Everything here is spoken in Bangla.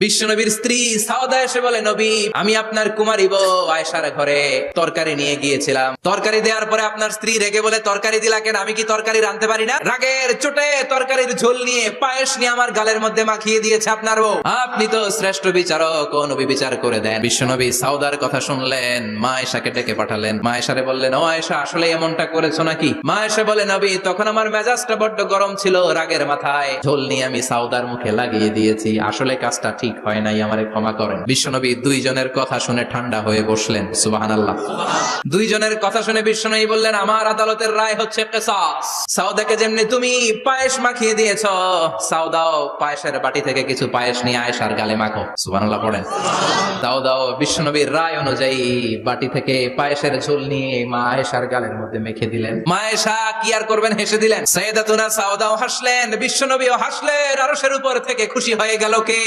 বিশ্বনবীর স্ত্রী সাউদা এসে বলে, নবী, আমি আপনার কুমারী বউ আয়েশার ঘরে তরকারি নিয়ে গিয়েছিলাম। তরকারি দেওয়ার পরে আপনার স্ত্রী রেগে বলে, তরকারি দিলা কেন? আমি কি তরকারি রাঁধতে পারি না? রাগের চোটে তরকারির ঝোল নিয়ে পায়েস নিয়ে আমার গালের মধ্যে মাখিয়ে দিয়েছে আপনার বউ। আপনি তো শ্রেষ্ঠ বিচারক, ও নবী বিচার করে দেন। বিশ্বনবী সাউদার কথা শুনলেন, মা আয়েশাকে ডেকে পাঠালেন। মা আয়েশারে বললেন, ও আয়েশা, আসলে এমনটা করেছো নাকি? মা আয়েশা বলে, নবী, তখন আমার মেজাজটা বড্ড গরম ছিল, রাগের মাথায় ঝোল নিয়ে আমি সাউদার মুখে লাগিয়ে দিয়েছি। আসলে কাজটা ঠিক হয় নাই, আমারে ক্ষমা করেন। বিশ্বনবী দুইজনের কথা শুনে ঠান্ডা হয়ে বসলেন। সুবহানাল্লাহ। দুইজনের কথা শুনে বিশ্বনবী বললেন, আমার আদালতের রায় হচ্ছে কিসাস। সাউদাকে যেমনি তুমি পায়েস মাখিয়ে দিয়েছো, সাউদাও পায়েসের বাটি থেকে কিছু পায়েস নিয়ে আয়েশার গালে মাখো। সুবহানাল্লাহ পড়েন। সাউদাও বিশ্বনবীর রায় অনুযায়ী বাটি থেকে পায়েসের ঝোল নিয়ে মা আয়েশার গালের মধ্যে মেখে দিলেন। মা আয়েশা কি আর করবেন, হেসে দিলেন। সাইয়েদাতুনা সাউদাও হাসলেন, বিশ্বনবীও হাসলেন। আরশের উপর থেকে খুশি হয়ে গেল কে?